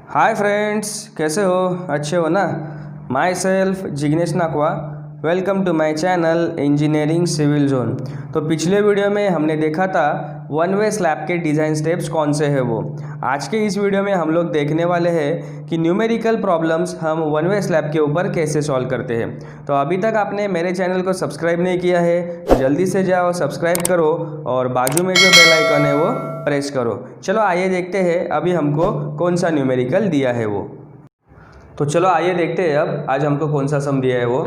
Hi friends, कैसे हो? अच्छे हो ना? Myself Jignesh Nakwa, welcome to my channel engineering civil zone. तो पिछले वीडियो में हमने देखा था वन वे स्लैब के डिज़ाइन स्टेप्स कौन से हैं वो। आज के इस वीडियो में हम लोग देखने वाले हैं कि न्यूमेरिकल प्रॉब्लम्स हम वन वे स्लैब के ऊपर कैसे सॉल्व करते हैं। तो अभी तक आपने मेरे चैनल को सब्सक्राइब नहीं किया है तो जल्दी से जाओ सब्सक्राइब करो और बाजू में जो बेल आइकन है वो प्रेस करो। चलो आइए देखते हैं अभी हमको कौन सा न्यूमेरिकल दिया है वो। तो चलो आइए देखते हैं अब आज हमको कौन सा सम दिया है वो।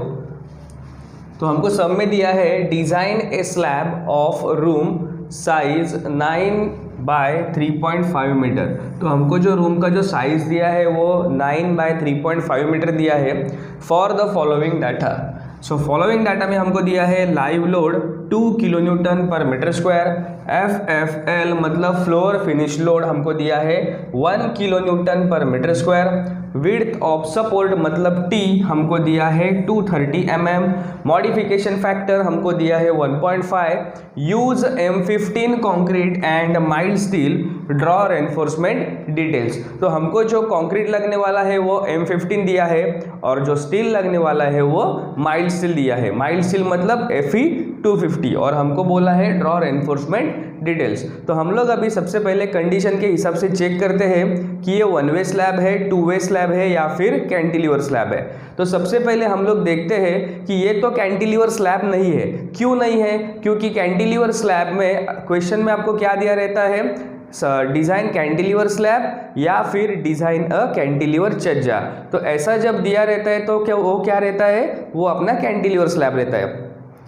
तो हमको सम में दिया है design a slab of room size 9/3.5 metre. तो हमको जो रूम का जो साइज़ दिया है वो 9/3.5 मीटर दिया है for the following data. So following data में हमको दिया है live load 2 kilo newton per metre square, FFL मतलब फ्लोर फिनिश लोड हमको दिया है 1 kilo newton per metre square, width of support मतलब T हमको दिया है 230 mm, मॉडिफिकेशन फैक्टर हमको दिया है 1.5, use M15 concrete and mild steel, draw reinforcement details. तो हमको जो कंक्रीट लगने वाला है वो M15 दिया है और जो स्टील लगने वाला है वो माइल्ड स्टील दिया है। माइल्ड स्टील मतलब Fe250 और हमको बोला है ड्रॉ रेनफोर्समेंट डिटेल्स। तो हम लोग अभी सबसे पहले कंडीशन के हिसाब से चेक करते हैं कि ये वन वे स्लैब है, टू वे स्लैब है या फिर कैंटिलीवर स्लैब है। तो सबसे पहले हम लोग देखते हैं कि ये तो कैंटिलीवर स्लैब नहीं है। क्यों नहीं है? क्योंकि कैंटिलीवर स्लैब में क्वेश्चन में आपको क्या दिया रहता है, डिज़ाइन कैंटिलीवर स्लैब या फिर डिज़ाइन अ कैंटिलीवर छज्जा। तो ऐसा जब दिया रहता है तो क्या रहता है, वो अपना कैंटिलीवर स्लैब रहता है।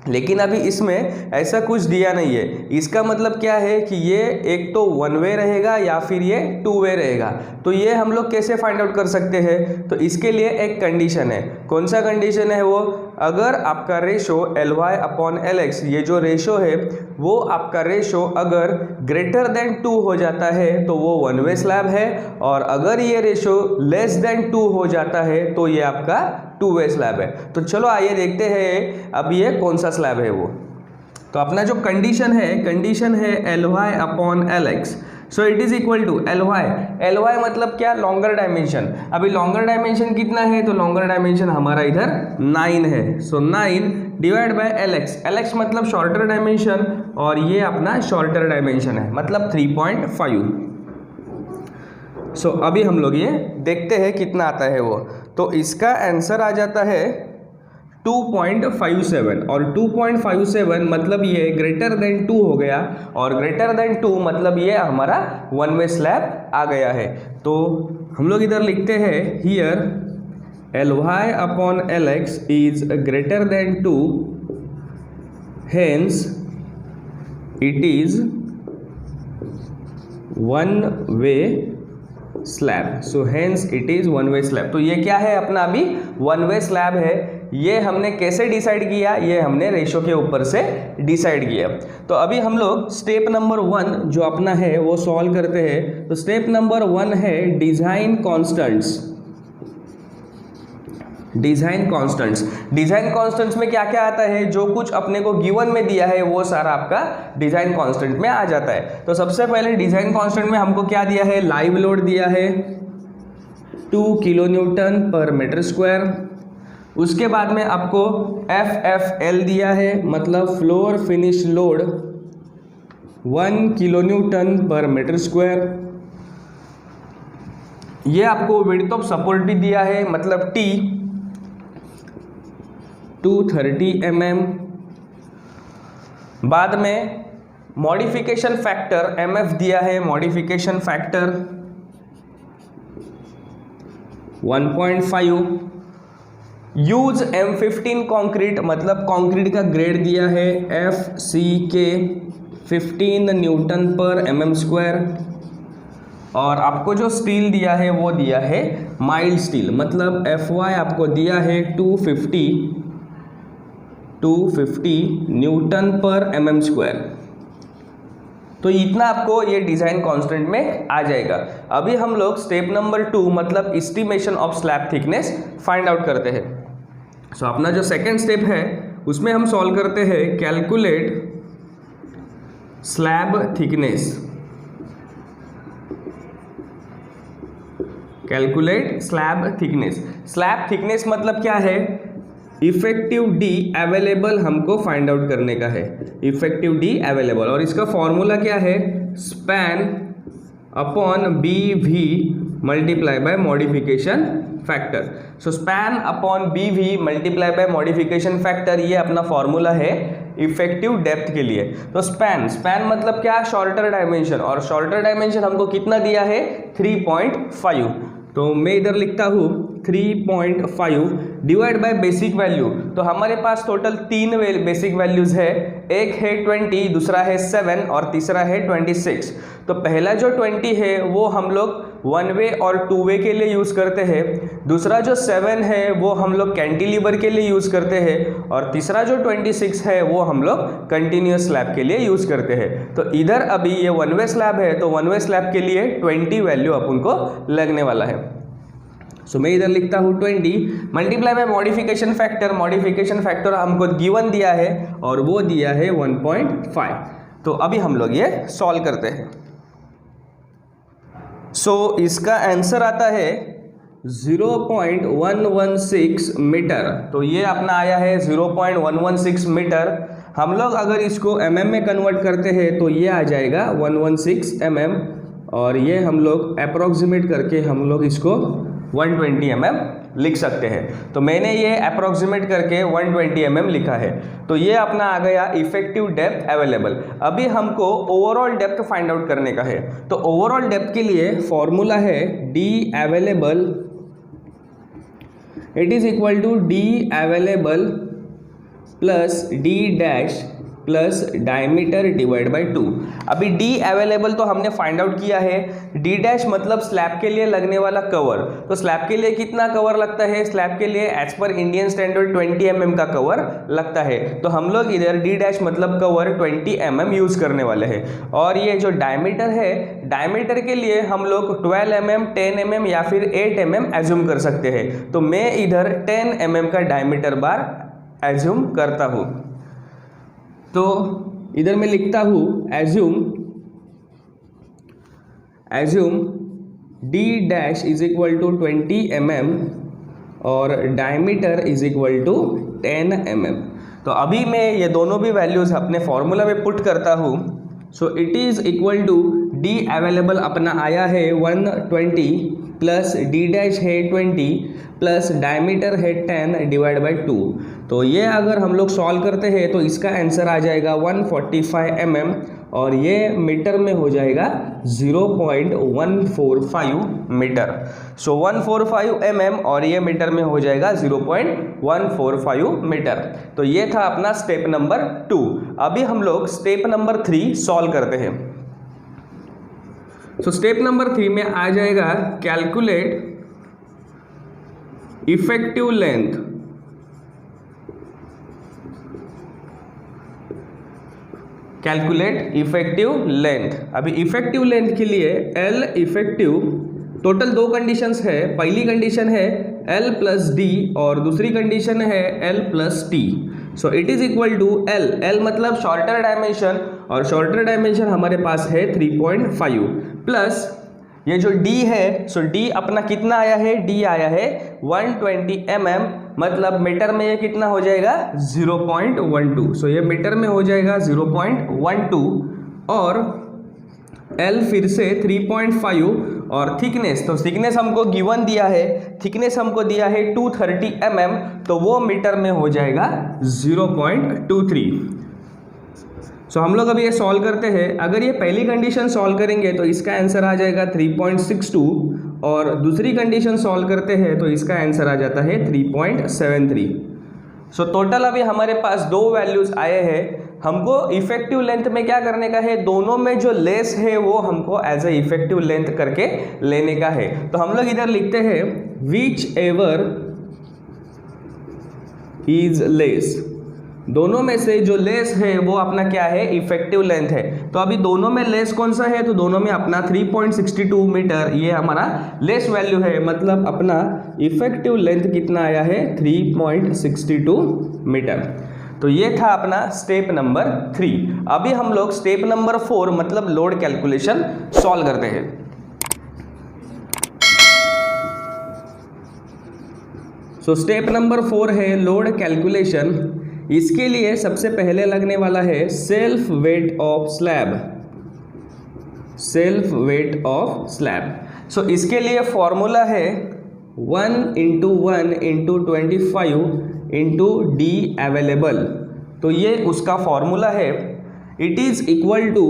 लेकिन अभी इसमें ऐसा कुछ दिया नहीं है। इसका मतलब क्या है कि ये एक तो वन वे रहेगा या फिर ये टू वे रहेगा। तो ये हम लोग कैसे फाइंड आउट कर सकते हैं? तो इसके लिए एक कंडीशन है। कौन सा कंडीशन है वो? अगर आपका रेशो Ly/Lx ये जो रेशो है वो आपका रेशो अगर ग्रेटर देन 2 हो जाता है तो वो वन वे स्लैब है, और अगर ये रेशो लेस देन 2 हो जाता है तो ये आपका टू वे स्लैब है। तो चलो आइए देखते हैं अब ये कौन सा स्लैब है वो। तो अपना जो कंडीशन है Ly/Lx, so it is equal to Ly मतलब क्या? Longer dimension. अभी लॉन्गर डायमेंशन कितना है? तो लॉन्गर डायमेंशन हमारा इधर 9 है। सो 9 डिवाइड बाय Lx मतलब शॉर्टर डायमेंशन और ये अपना शॉर्टर डायमेंशन है मतलब 3.5। सो अभी हम लोग ये देखते हैं कितना आता है वो। तो इसका आंसर आ जाता है 2.57 और 2.57 मतलब ये ग्रेटर देन 2 हो गया और ग्रेटर देन 2 मतलब ये हमारा वन वे स्लैब आ गया है। तो हम लोग इधर लिखते हैं here Ly/Lx is greater than 2, hence it is one way slab. So hence it is one way slab. तो ये क्या है? अपना अभी वन वे स्लैब है। ये हमने कैसे डिसाइड किया? ये हमने रेशो के ऊपर से डिसाइड किया। तो अभी हम लोग स्टेप नंबर 1 जो अपना है वो सॉल्व करते हैं। तो स्टेप नंबर 1 है डिजाइन कॉन्स्टेंट्स। डिजाइन कॉन्स्टेंट्स में क्या क्या आता है? जो कुछ अपने को गिवन में दिया है वो सारा आपका डिजाइन कांस्टेंट में आ जाता है। तो सबसे पहले डिजाइन कांस्टेंट में हमको क्या दिया है? लाइव लोड दिया है 2 kilo newton per metre square. उसके बाद में आपको FFL दिया है मतलब floor finish load 1 kilo newton per metre square. ये आपको विड्थ ऑफ सपोर्ट भी दिया है मतलब T 230 mm। बाद में मॉडिफिकेशन फैक्टर MF दिया है, modification factor 1.5, use M15 concrete मतलब कंक्रीट का ग्रेड दिया है FCK 15 न्यूटन पर mm स्क्वायर, और आपको जो स्टील दिया है वो दिया है माइल्ड स्टील मतलब FY आपको दिया है 250 न्यूटन पर mm स्क्वायर। तो इतना आपको ये डिज़ाइन कांस्टेंट में आ जाएगा। अभी हम लोग स्टेप नंबर 2 मतलब estimation of slab thickness find out करते हैं। सो अपना जो सेकेंड स्टेप है उसमें हम सॉल्व करते हैं calculate slab thickness. Calculate slab thickness. Slab thickness मतलब क्या है, इफेक्टिव डी अवेलेबल हमको फाइंड आउट करने का है, इफेक्टिव डी अवेलेबल। और इसका फॉर्मूला क्या है, span upon B V multiply by modification factor. So span upon B V multiply by modification factor, ये अपना फॉर्मूला है इफेक्टिव डेप्थ के लिए। तो स्पैन मतलब क्या, शॉर्टर डायमेंशन, और शॉर्टर डायमेंशन हमको कितना दिया है 3.5। तो मैं इधर लिखता हूँ 3.5 डिवाइड बाय बेसिक वैल्यू। तो हमारे पास टोटल 3 बेसिक वैल्यूज है, एक है 20, दूसरा है 7 और तीसरा है 26। तो पहला जो 20 है वो हम लोग 1 वे और 2 वे के लिए यूज़ करते हैं, दूसरा जो 7 है वो हम लोग कैंटिलीवर के लिए यूज़ करते हैं, और तीसरा जो 26 है वो हम लोग कंटिन्यूस स्लैब के लिए यूज़ करते हैं। तो इधर अभी ये 1 वे स्लैब है, तो 1 वे स्लैब के लिए 20 वैल्यू अपन को लगने वाला है। सो मैं इधर लिखता हूँ 20 multiply by modification factor. Modification factor हमको गिवन दिया है और वो दिया है 1.5। तो अभी हम लोग ये सॉल्व करते हैं। सो इसका आंसर आता है 0.116 मीटर। तो ये अपना आया है 0.116 मीटर। हम लोग अगर इसको mm में कन्वर्ट करते हैं तो ये आ जाएगा 116 mm, और ये हम लोग अप्रॉक्सीमेट करके हम लोग इसको 120 mm लिख सकते हैं। तो मैंने ये अप्रॉक्सीमेट करके 120 mm लिखा है। तो ये अपना आ गया इफेक्टिव डेप्थ अवेलेबल। अभी हमको ओवरऑल डेप्थ फाइंड आउट करने का है। तो ओवरऑल डेप्थ के लिए फॉर्मूला है D available, it is equal to D available plus D dash plus diameter divide by 2। अभी डी अवेलेबल तो हमने फाइंड आउट किया है, डी डैश मतलब स्लैब के लिए लगने वाला कवर। तो स्लैब के लिए कितना कवर लगता है, स्लैब के लिए as per Indian standard 20 mm का कवर लगता है। तो हम लोग इधर डी डैश मतलब कवर 20 mm यूज़ करने वाले हैं। और ये जो डायमीटर है, डायमीटर के लिए हम लोग 12 mm, 10 mm या फिर 8 mm एज्यूम कर सकते हैं। तो मैं इधर 10 mm का डायमीटर बार एज्यूम करता हूँ। तो इधर मैं लिखता हूँ assume D dash is equal to 20 mm और diameter is equal to 10 mm। तो अभी मैं ये दोनों भी वैल्यूज़ अपने फॉर्मूला में पुट करता हूँ। So it is equal to D available अपना आया है 120 प्लस डी डैश है 20 प्लस डायमीटर है 10 डिवाइड बाय 2। तो ये अगर हम लोग सॉल्व करते हैं तो इसका आंसर आ जाएगा 145 mm, और ये मीटर में हो जाएगा 0.145 मीटर। सो 145 mm और ये मीटर में हो जाएगा 0.145 मीटर। तो ये था अपना स्टेप नंबर 2। अभी हम लोग स्टेप नंबर 3 सॉल्व करते हैं। सो स्टेप नंबर 3 में आ जाएगा calculate effective length. Calculate effective length. अभी इफेक्टिव लेंथ के लिए L इफेक्टिव, टोटल 2 कंडीशंस है। पहली कंडीशन है L प्लस डी और दूसरी कंडीशन है L plus T. So it is equal to L मतलब शॉर्टर डायमेंशन, और शॉर्टर डायमेंशन हमारे पास है 3.5 प्लस ये जो D है, सो D अपना कितना आया है, D आया है 120 mm, मतलब मीटर में ये कितना हो जाएगा 0.12। सो ये मीटर में हो जाएगा 0.12, और L फिर से 3.5 और थिकनेस, तो थिकनेस हमको गिवन दिया है, थिकनेस हमको दिया है 230 mm, तो वो मीटर में हो जाएगा 0.23। सो हम लोग अभी ये सॉल्व करते हैं। अगर ये पहली कंडीशन सॉल्व करेंगे तो इसका आंसर आ जाएगा 3.62, और दूसरी कंडीशन सॉल्व करते हैं तो इसका आंसर आ जाता है 3.73। सो टोटल अभी हमारे पास 2 वैल्यूज़ आए हैं। हमको इफेक्टिव लेंथ में क्या करने का है, दोनों में जो लेस है वो हमको एज ए इफेक्टिव लेंथ करके लेने का है। तो हम लोग इधर लिखते हैं विच एवर इज लेस, दोनों में से जो लेस है वो अपना क्या है, इफेक्टिव लेंथ है। तो अभी दोनों में लेस कौन सा है, तो दोनों में अपना 3.62 मीटर ये हमारा लेस वैल्यू है, मतलब अपना इफेक्टिव लेंथ कितना आया है 3.62 मीटर। तो ये था अपना स्टेप नंबर 3। अभी हम लोग स्टेप नंबर 4 मतलब लोड कैलकुलेशन सॉल्व करते हैं। सो स्टेप नंबर 4 है लोड कैलकुलेशन। इसके लिए सबसे पहले लगने वाला है self weight of slab, self weight of slab. So इसके लिए फॉर्मूला है 1 × 1 × 25 × D अवेलेबल। तो ये उसका फॉर्मूला है। इट इज़ इक्वल टू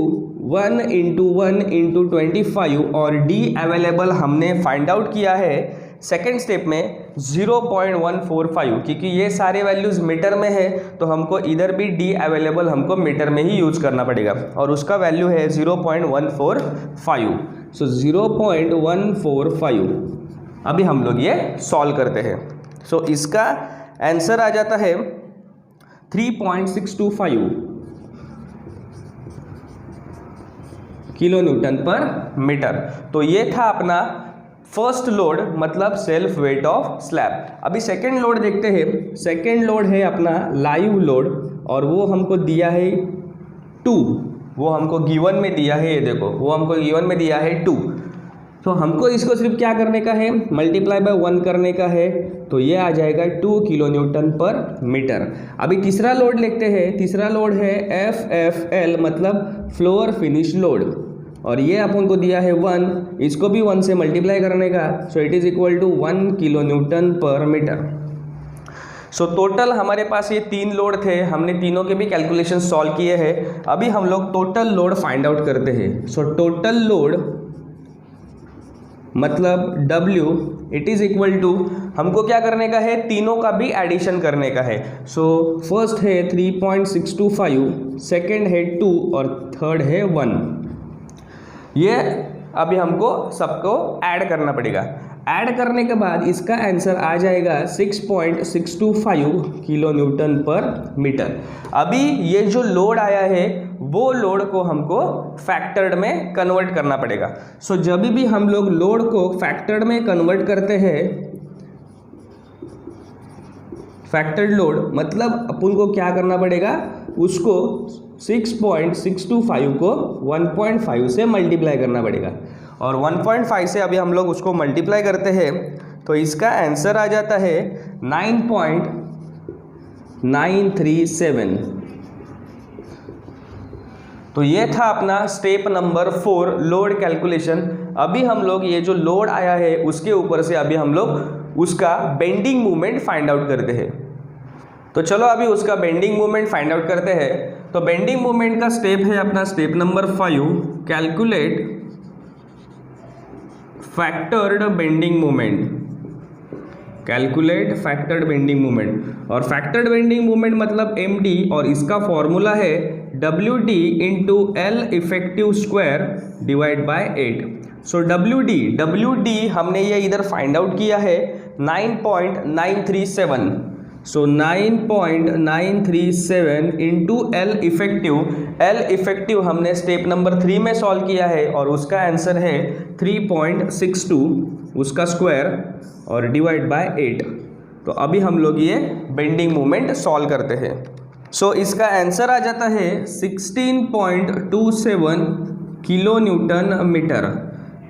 1 × 1 × 25 और D अवेलेबल हमने फाइंड आउट किया है सेकेंड स्टेप में 0.145, क्योंकि ये सारे वैल्यूज़ मीटर में है तो हमको इधर भी D अवेलेबल हमको मीटर में ही यूज़ करना पड़ेगा और उसका वैल्यू है 0.145। सो 0.145 अभी हम लोग ये सॉल्व करते हैं। सो इसका आंसर आ जाता है 3.625 किलो न्यूटन पर मीटर। तो ये था अपना फर्स्ट लोड, मतलब सेल्फ वेट ऑफ स्लैब। अभी सेकंड लोड देखते हैं। सेकंड लोड है अपना लाइव लोड और वो हमको दिया है 2, वो हमको गिवन में दिया है, ये देखो वो हमको गिवन में दिया है 2। तो हमको इसको सिर्फ क्या करने का है, मल्टीप्लाई बाय 1 करने का है, तो ये आ जाएगा 2 किलो न्यूटन पर मीटर। अभी तीसरा लोड देखते हैं। तीसरा लोड है FFL, मतलब फ्लोर फिनिश लोड, और ये अपन को दिया है 1, इसको भी 1 से मल्टीप्लाई करने का। So it is equal to 1 kilo newton per metre. So total हमारे पास ये 3 लोड थे, हमने तीनों के भी कैलकुलेशन सॉल्व किए हैं। अभी हम लोग टोटल लोड फाइंड आउट करते हैं। सो टोटल लोड मतलब W, it is equal to, हमको क्या करने का है, तीनों का भी एडिशन करने का है। सो फर्स्ट है 3.625, सेकेंड है 2 और थर्ड है 1। ये अभी हमको सबको ऐड करना पड़ेगा। ऐड करने के बाद इसका आंसर आ जाएगा 6.625 किलो न्यूटन पर मीटर। अभी ये जो लोड आया है वो लोड को हमको फैक्टर्ड में कन्वर्ट करना पड़ेगा। सो जब भी हम लोग लोड को फैक्टर्ड में कन्वर्ट करते हैं, फैक्टर्ड लोड मतलब अपन को क्या करना पड़ेगा, उसको 6.625 को 1.5 से मल्टीप्लाई करना पड़ेगा, और 1.5 से अभी हम लोग उसको मल्टीप्लाई करते हैं तो इसका आंसर आ जाता है 9.937। तो ये था अपना स्टेप नंबर 4 लोड कैलकुलेशन। अभी हम लोग ये जो लोड आया है उसके ऊपर से अभी हम लोग उसका बेंडिंग मूवमेंट फाइंड आउट करते हैं। तो चलो अभी उसका बेंडिंग मूवमेंट फाइंड आउट करते हैं। तो बेंडिंग मूवमेंट का स्टेप है अपना step number 5, calculate factored bending movement. Calculate factored bending movement, और फैक्टर्ड बेंडिंग मूवमेंट मतलब MD, और इसका फॉर्मूला है WD × L effective square divide by 8। So WD हमने ये इधर फाइंड आउट किया है 9.937। सो 9.937 इंटू L इफेक्टिव हमने स्टेप नंबर 3 में सॉल्व किया है और उसका आंसर है 3.62 उसका स्क्वायर और डिवाइड बाय 8। तो अभी हम लोग ये बेंडिंग मूवमेंट सॉल्व करते हैं। सो इसका आंसर आ जाता है 16.27 kilo newton metre.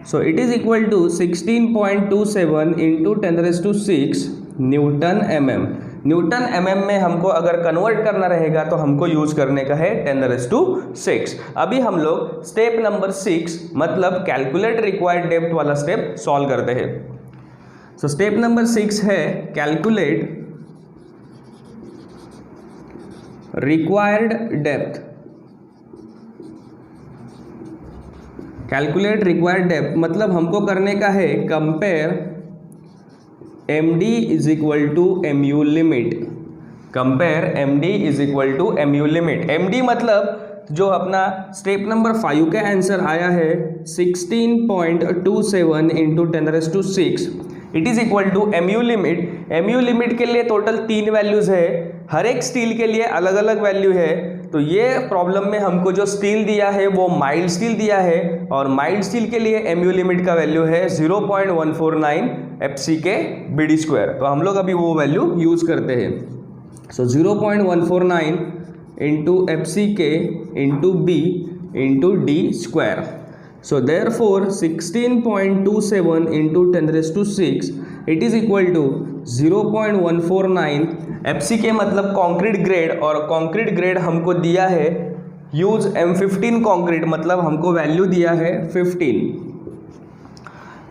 So it is equal to 16.27 into 10⁶ newton mm। Newton mm में हमको अगर कन्वर्ट करना रहेगा तो हमको यूज करने का है 10⁶। अभी हम लोग स्टेप नंबर 6 मतलब कैलकुलेट रिक्वायर्ड डेप्थ वाला स्टेप सॉल्व करते हैं। सो स्टेप नंबर 6 है calculate required depth. Calculate required depth मतलब हमको करने का है compare MD is equal to MU limit. Compare MD is equal to MU limit. MD मतलब जो अपना स्टेप नंबर 5 का आंसर आया है 16.27 into 10⁶ it is equal to MU limit. MU limit के लिए टोटल 3 वैल्यूज़ है, हर एक स्टील के लिए अलग अलग वैल्यू है। तो ये प्रॉब्लम में हमको जो स्टील दिया है वो माइल्ड स्टील दिया है और माइल्ड स्टील के लिए MU लिमिट का वैल्यू है 0.149 FCK BD²। तो हम लोग अभी वो वैल्यू यूज़ करते हैं। So 0.149 into FCK into B into D²। So therefore 16.27 into 10⁶ it is equal to 0.149 FCK मतलब कंक्रीट ग्रेड, और कंक्रीट ग्रेड हमको दिया है यूज M15 कंक्रीट मतलब हमको वैल्यू दिया है 15।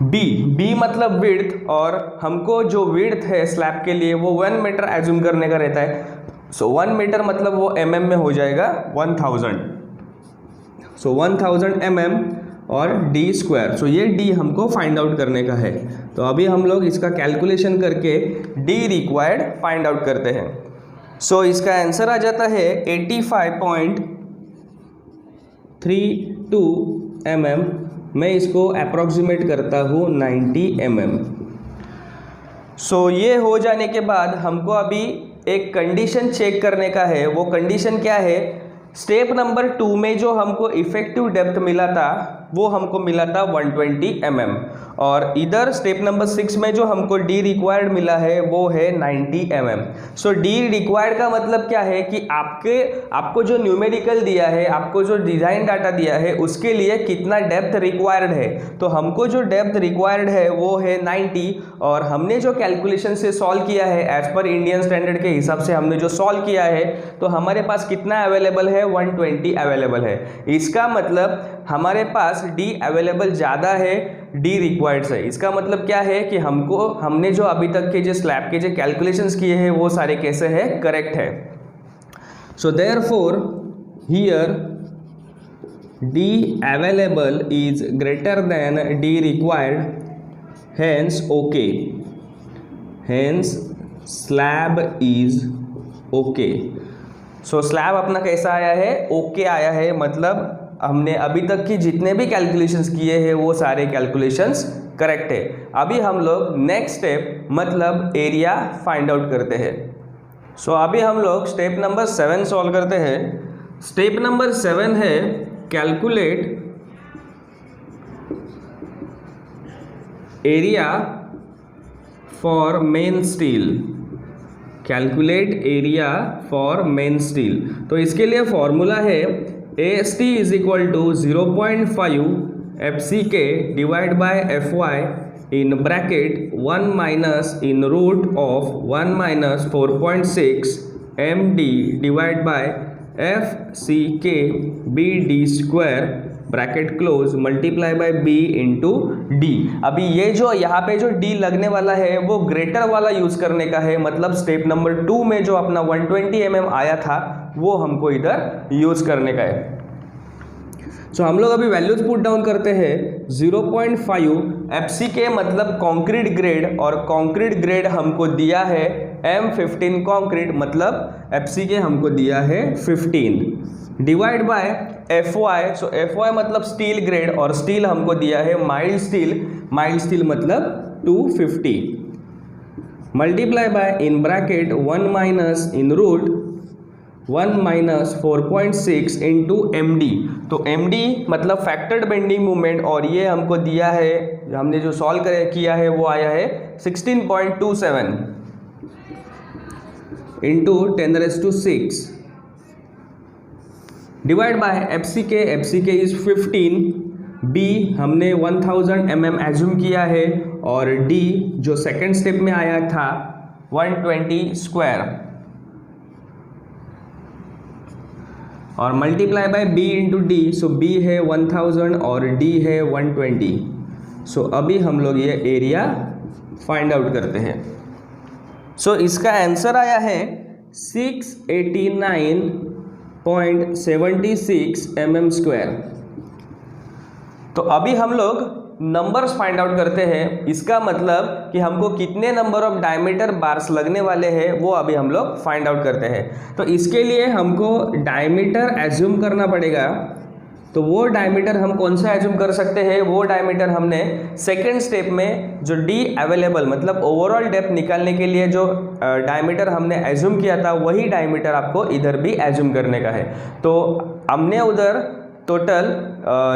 बी मतलब विड्थ, और हमको जो विड्थ है स्लैब के लिए वो 1 मीटर एज्यूम करने का रहता है। सो 1 मीटर मतलब वो mm में हो जाएगा 1000, सो 1000 mm और d स्क्वायर। सो ये d हमको फाइंड आउट करने का है। तो अभी हम लोग इसका कैलकुलेशन करके d रिक्वायर्ड फाइंड आउट करते हैं। सो इसका आंसर आ जाता है 85.32 mm। मैं इसको अप्रॉक्सीमेट करता हूँ 90 mm। सो ये हो जाने के बाद हमको अभी एक कंडीशन चेक करने का है। वो कंडीशन क्या है, स्टेप नंबर 2 में जो हमको इफेक्टिव डेप्थ मिला था वो हमको मिला था 120 mm, और इधर स्टेप नंबर 6 में जो हमको डी रिक्वायर्ड मिला है वो है 90 mm। सो डी रिक्वायर्ड का मतलब क्या है कि आपको जो न्यूमेरिकल दिया है, आपको जो डिज़ाइन डाटा दिया है उसके लिए कितना डेप्थ रिक्वायर्ड है। तो हमको जो डेप्थ रिक्वायर्ड है वो है 90, और हमने जो कैलकुलेशन से सॉल्व किया है एज पर इंडियन स्टैंडर्ड के हिसाब से हमने जो सॉल्व किया है, तो हमारे पास कितना अवेलेबल है, 120 अवेलेबल है। इसका मतलब हमारे पास डी अवेलेबल ज़्यादा है डी रिक्वायर्ड से। इसका मतलब क्या है कि हमने जो अभी तक के जो स्लैब के जो कैलकुलेशंस किए हैं वो सारे कैसे है, करेक्ट है। So therefore here D available is greater than D required, hence okay, hence slab is okay. So slab अपना कैसा आया है, ओके आया है। मतलब हमने अभी तक की जितने भी कैलकुलेशंस किए हैं वो सारे कैलकुलेशंस करेक्ट है। अभी हम लोग नेक्स्ट स्टेप मतलब एरिया फाइंड आउट करते हैं। सो अभी हम लोग स्टेप नंबर 7 सॉल्व करते हैं। स्टेप नंबर 7 है calculate area for main steel, calculate area for main steel. तो इसके लिए फॉर्मूला है AST is equal to 0.5 FCK divide by FY in bracket 1 minus in root of 1 minus 4.6 MD divide by FCK BD square bracket close multiply by B into D। अभी ये जो यहाँ पे जो D लगने वाला है वो ग्रेटर वाला यूज़ करने का है। मतलब स्टेप नंबर 2 में जो अपना 120 mm आया था वो हमको इधर यूज़ करने का है। सो हम लोग अभी वैल्यूज पुट डाउन करते हैं। 0.5 FCK मतलब कंक्रीट ग्रेड, और कंक्रीट ग्रेड हमको दिया है M15 कंक्रीट मतलब FCK हमको दिया है 15, divide by FY। So FY मतलब स्टील ग्रेड, और स्टील हमको दिया है माइल्ड स्टील, माइल्ड स्टील मतलब 250, multiply by in bracket 1 minus in root 1 minus 4.6 into MD। तो MD मतलब फैक्टर्ड बेंडिंग मूवमेंट, और ये हमको दिया है, हमने जो सॉल्व किया है वो आया है 16.27 into 10⁻⁶, divide by FCK, FCK is 15, B हमने 1000 mm एज्यूम किया है, और D जो सेकेंड स्टेप में आया था 120 स्क्वायर, और multiply by B into D। So B है 1000 और D है 120। सो अभी हम लोग ये एरिया फाइंड आउट करते हैं। सो इसका आंसर आया है 689.76 mm स्क्वायर। तो अभी हम लोग नंबर्स फाइंड आउट करते हैं। इसका मतलब कि हमको कितने नंबर ऑफ डायमीटर बार्स लगने वाले हैं वो अभी हम लोग फाइंड आउट करते हैं। तो इसके लिए हमको डायमीटर एज्यूम करना पड़ेगा। तो वो डायमीटर हम कौन सा एज्यूम कर सकते हैं, वो डायमीटर हमने सेकेंड स्टेप में जो डी अवेलेबल मतलब ओवरऑल डेप्थ निकालने के लिए जो डायमीटर हमने एज्यूम किया था वही डायमीटर आपको इधर भी एज्यूम करने का है। तो हमने उधर टोटल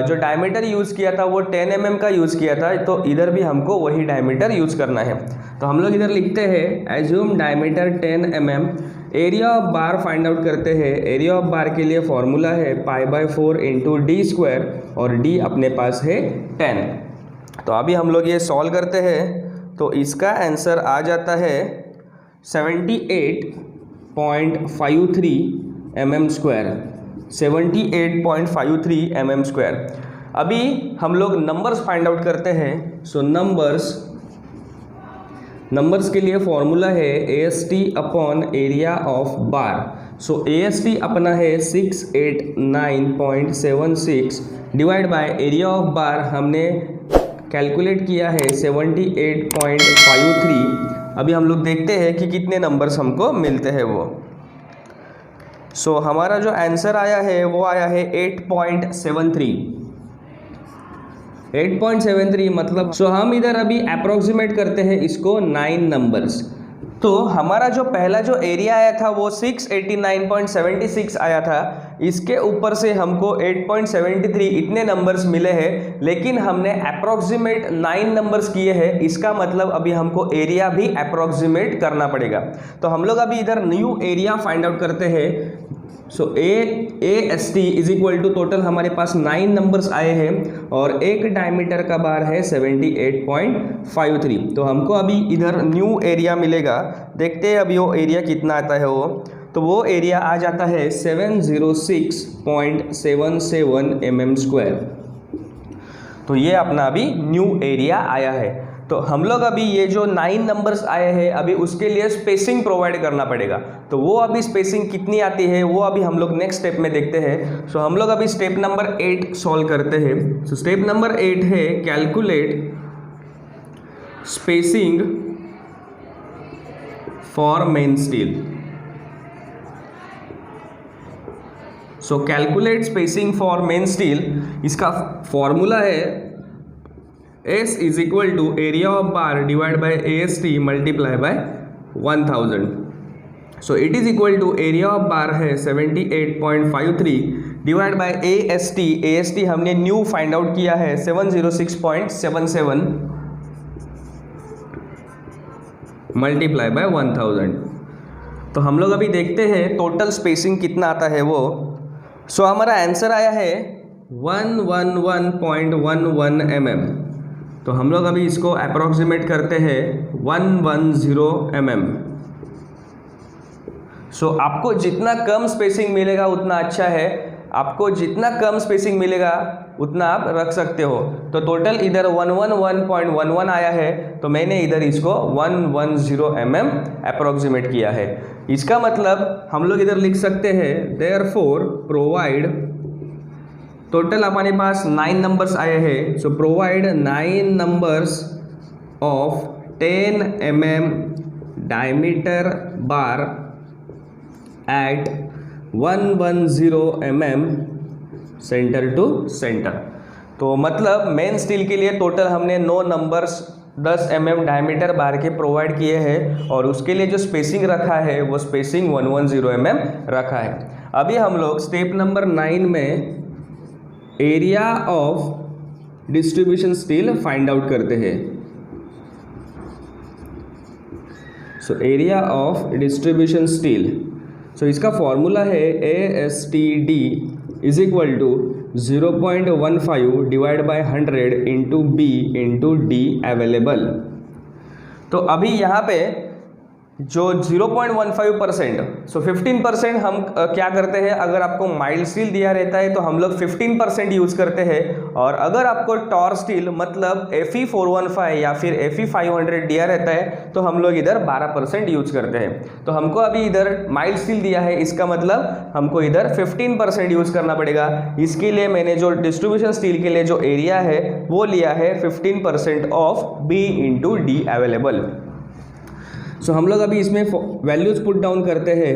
जो डायमीटर यूज़ किया था वो 10 mm का यूज़ किया था, तो इधर भी हमको वही डायमीटर यूज़ करना है। तो हम लोग इधर लिखते हैं assume diameter 10 mm। Area of bar find out करते हैं। एरिया ऑफ बार के लिए फॉर्मूला है π/4 इंटू डी स्क्वायर, और d अपने पास है 10। तो अभी हम लोग ये सॉल्व करते हैं। तो इसका आंसर आ जाता है 78.53 mm स्क्वायर, 78.53 mm स्क्वायर। अभी हम लोग नंबर्स फाइंड आउट करते हैं। सो नंबर्स के लिए फॉर्मूला है AST upon area of bar. So AST अपना है 689.76 divide by area of bar हमने कैलकुलेट किया है 78.53। अभी हम लोग देखते हैं कि कितने नंबर्स हमको मिलते हैं वो। सो हमारा जो आंसर आया है वो आया है 8.73 मतलब। सो हम इधर अभी अप्रोक्सीमेट करते हैं इसको 9 नंबर्स। तो हमारा जो पहला जो एरिया आया था वो 689.76 आया था, इसके ऊपर से हमको 8.73 इतने नंबर्स मिले हैं, लेकिन हमने अप्रोक्सीमेट 9 नंबर्स किए हैं। इसका मतलब अभी हमको एरिया भी अप्रोक्सीमेट करना पड़ेगा। तो हम लोग अभी इधर न्यू एरिया फाइंड आउट करते हैं। So AST is equal to total हमारे पास 9 नंबर्स आए हैं और एक डायमीटर का बार है 78.53। तो हमको अभी इधर न्यू एरिया मिलेगा। देखते हैं अभी वो एरिया कितना आता है वो। तो वो एरिया आ जाता है 706.77 mm स्क्वायर। तो ये अपना अभी न्यू एरिया आया है। तो हम लोग अभी ये जो 9 नंबर्स आए हैं अभी उसके लिए स्पेसिंग प्रोवाइड करना पड़ेगा। तो वो अभी स्पेसिंग कितनी आती है वो अभी हम लोग नेक्स्ट स्टेप में देखते हैं। सो हम लोग अभी स्टेप नंबर 8 सॉल्व करते हैं। सो स्टेप नंबर 8 है calculate spacing for main steel. So calculate spacing for main steel, इसका फॉर्मूला है S is equal to area of bar divide by AST multiply by 1000। So it is equal to area of bar है 78.53 divide by AST हमने new find out किया है 706.77 multiply by 1000। तो हम लोग अभी देखते हैं टोटल स्पेसिंग कितना आता है वो। सो हमारा आंसर आया है 111.11 mm। तो हम लोग अभी इसको अप्रोक्सीमेट करते हैं 110 mm। सो आपको जितना कम स्पेसिंग मिलेगा उतना अच्छा है, आपको जितना कम स्पेसिंग मिलेगा उतना आप रख सकते हो। तो टोटल इधर 111.11 आया है, तो मैंने इधर इसको 110 mm अप्रोक्सीमेट किया है। इसका मतलब हम लोग इधर लिख सकते हैं देयरफॉर प्रोवाइड, टोटल हमारे पास 9 नंबर्स आए हैं। So provide 9 numbers of 10 mm diameter bar at 110 mm centre to centre. तो मतलब मेन स्टील के लिए टोटल हमने 9 नंबर्स 10 mm डायमीटर बार के प्रोवाइड किए हैं और उसके लिए जो स्पेसिंग रखा है वो स्पेसिंग 110 mm रखा है। अभी हम लोग स्टेप नंबर 9 में area of distribution steel find out करते हैं। So area of distribution steel, so इसका फॉर्मूला है ASTD is equal to 0.15 divide by 100 into B into D available. तो अभी यहाँ पे जो 0.15%, सो 15% हम क्या करते हैं, अगर आपको माइल्ड स्टील दिया रहता है तो हम लोग 15% यूज़ करते हैं, और अगर आपको टॉर स्टील मतलब Fe415 या फिर Fe500 दिया रहता है तो हम लोग इधर 12% यूज़ करते हैं। तो हमको अभी इधर माइल्ड स्टील दिया है, इसका मतलब हमको इधर 15% यूज़ करना पड़ेगा। इसके लिए मैंने जो डिस्ट्रीब्यूशन स्टील के लिए जो एरिया है वो लिया है 15% of B into D available. So हम लोग अभी इसमें वैल्यूज पुट डाउन करते हैं।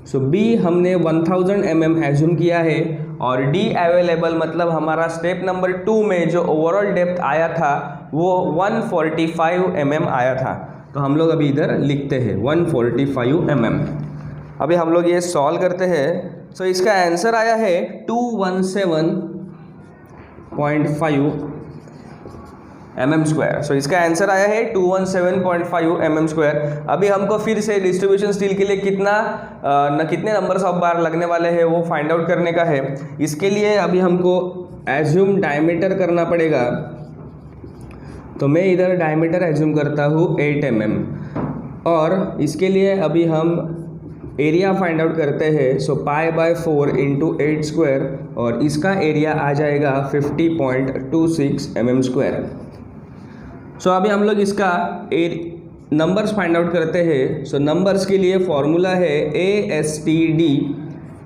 सो B हमने 1000 mm एज्यूम किया है और D अवेलेबल मतलब हमारा स्टेप नंबर 2 में जो ओवरऑल डेप्थ आया था वो 145 mm आया था। तो हम लोग अभी इधर लिखते हैं 145 mm। अभी हम लोग ये सॉल्व करते हैं। सो इसका आंसर आया है 217.5 mm स्क्वायर। सो इसका आंसर आया है 217.5 mm स्क्वायर। अभी हमको फिर से डिस्ट्रीब्यूशन स्टील के लिए कितने नंबर्स ऑफ बार लगने वाले हैं वो फाइंड आउट करने का है। इसके लिए अभी हमको एज्यूम डायमीटर करना पड़ेगा। तो मैं इधर डायमीटर एज्यूम करता हूँ 8 mm, और इसके लिए अभी हम एरिया फाइंड आउट करते हैं। सो π/4 × 8 स्क्वायर, और इसका एरिया आ जाएगा 50.26 mm²। सो अभी हम लोग इसका नंबर्स फाइंड आउट करते हैं। सो नंबर्स के लिए फॉर्मूला है ASTD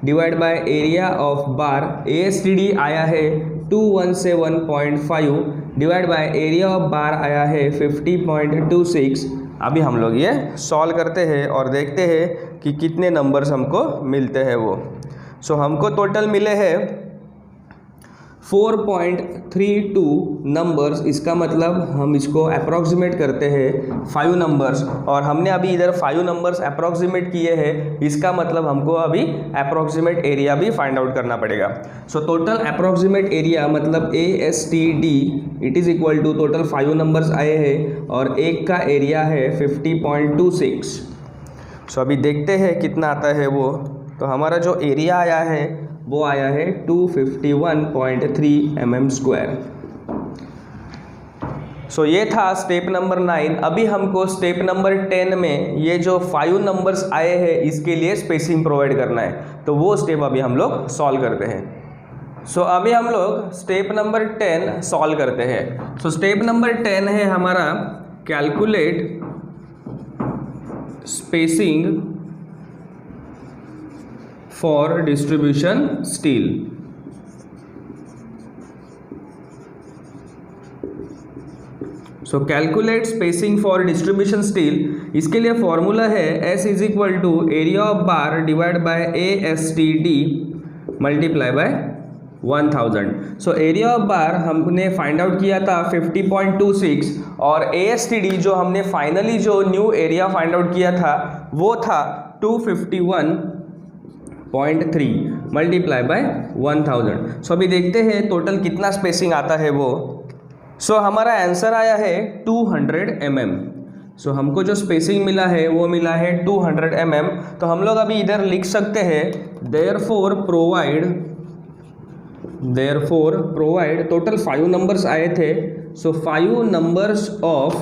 divide by area of bar. ASTD आया है 217.5 डिवाइड बाय एरिया ऑफ बार आया है 50.26। अभी हम लोग ये सॉल्व करते हैं और देखते हैं कि कितने नंबर्स हमको मिलते हैं वो। सो हमको टोटल मिले हैं 4.32 नंबर्स। इसका मतलब हम इसको अप्रॉक्सीमेट करते हैं 5 नंबर्स, और हमने अभी इधर 5 नंबर्स अप्रॉक्सीमेट किए हैं। इसका मतलब हमको अभी अप्रॉक्सीमेट एरिया भी फाइंड आउट करना पड़ेगा। सो टोटल अप्रॉक्सीमेट एरिया मतलब ASTD it is equal to total 5 numbers आए हैं और एक का एरिया है 50.26। सो अभी देखते हैं कितना आता है वो। तो हमारा जो एरिया आया है वो आया है 251.3 mm²। सो ये था स्टेप नंबर 9। अभी हमको स्टेप नंबर 10 में ये जो 5 नंबर्स आए हैं इसके लिए स्पेसिंग प्रोवाइड करना है, तो वो स्टेप अभी हम लोग सॉल्व करते हैं। सो अभी हम लोग स्टेप नंबर 10 सॉल्व करते हैं। सो स्टेप नंबर 10 है हमारा calculate spacing for distribution steel. So calculate spacing for distribution steel, इसके लिए फॉर्मूला है S is equal to area of bar divide by ASTD multiply by 1000। So area of bar हमने find out किया था 50.26, और ASTD जो हमने finally जो न्यू एरिया फाइंड आउट किया था वो था 251.3 मल्टीप्लाई बाय 1000। सो अभी देखते हैं टोटल कितना स्पेसिंग आता है वो। सो हमारा आंसर आया है 200 mm। सो हमको जो स्पेसिंग मिला है वो मिला है 200 mm। तो हम लोग अभी इधर लिख सकते हैं देयरफॉर प्रोवाइड टोटल 5 नंबर्स आए थे। So 5 numbers of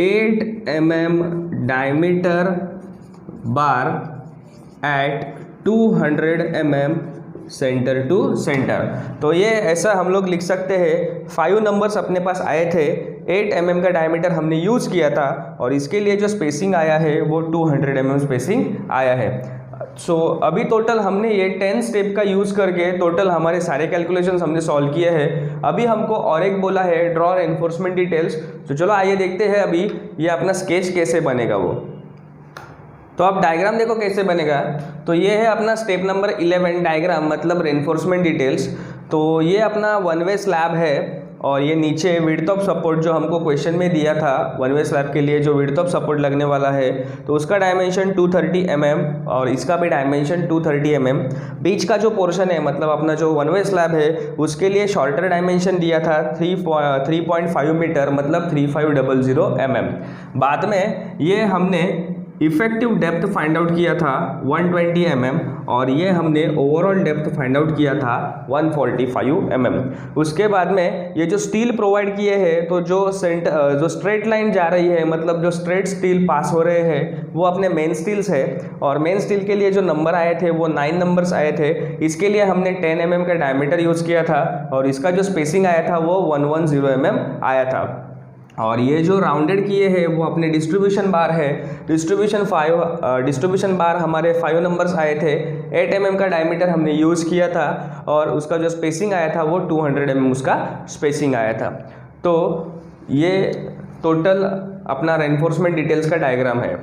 8 mm diameter bar at 200 mm centre to centre. तो ये ऐसा हम लोग लिख सकते हैं, 5 नंबर्स अपने पास आए थे, 8 mm का डायमीटर हमने यूज़ किया था, और इसके लिए जो स्पेसिंग आया है वो 200 mm स्पेसिंग आया है। सो अभी टोटल हमने ये 10 स्टेप का यूज़ करके टोटल हमारे सारे कैलकुलेशंस हमने सॉल्व किए हैं। अभी हमको और एक बोला है ड्रॉ रेनफोर्समेंट डिटेल्स। तो चलो आइए देखते हैं अभी ये अपना स्केच कैसे बनेगा वो। तो आप डायग्राम देखो कैसे बनेगा। तो ये है अपना स्टेप नंबर 11 डायग्राम मतलब रेनफोर्समेंट डिटेल्स। तो ये अपना 1 वे स्लैब है, और ये नीचे विड्थ ऑफ सपोर्ट जो हमको क्वेश्चन में दिया था 1 वे स्लैब के लिए जो विड्थ ऑफ सपोर्ट लगने वाला है, तो उसका डायमेंशन 230 mm और इसका भी डायमेंशन 230 mm। बीच का जो पोर्शन है मतलब अपना जो 1 वे स्लैब है उसके लिए शॉर्टर डायमेंशन दिया था 3.5 मीटर मतलब 3500 mm। बाद में ये हमने इफेक्टिव डेप्थ फाइंड आउट किया था 120 mm, और ये हमने ओवरऑल डेप्थ फाइंड आउट किया था 145 mm। उसके बाद में ये जो स्टील प्रोवाइड किए हैं, तो जो स्ट्रेट लाइन जा रही है मतलब जो स्ट्रेट स्टील पास हो रहे हैं वो अपने मेन स्टील्स है, और मेन स्टील के लिए जो नंबर आए थे वो 9 नंबर्स आए थे। इसके लिए हमने 10 mm का डायमीटर यूज़ किया था, और इसका जो स्पेसिंग आया था वो 110 mm आया था। और ये जो राउंडेड किए हैं वो अपने डिस्ट्रीब्यूशन बार है। डिस्ट्रीब्यूशन बार हमारे 5 नंबर्स आए थे, 8 mm का डायमीटर हमने यूज़ किया था, और उसका जो स्पेसिंग आया था वो 200 mm उसका स्पेसिंग आया था। तो ये टोटल अपना रेनफोर्समेंट डिटेल्स का डायग्राम है।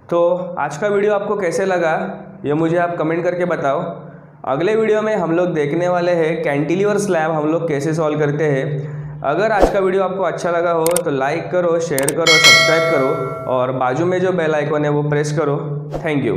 तो आज का वीडियो आपको कैसे लगा ये मुझे आप कमेंट करके बताओ। अगले वीडियो में हम लोग देखने वाले हैं कैंटिलीवर स्लैब हम लोग कैसे सॉल्व करते हैं। अगर आज का वीडियो आपको अच्छा लगा हो तो लाइक करो, शेयर करो, सब्सक्राइब करो, और बाजू में जो बेल आइकन है वो प्रेस करो। Thank you.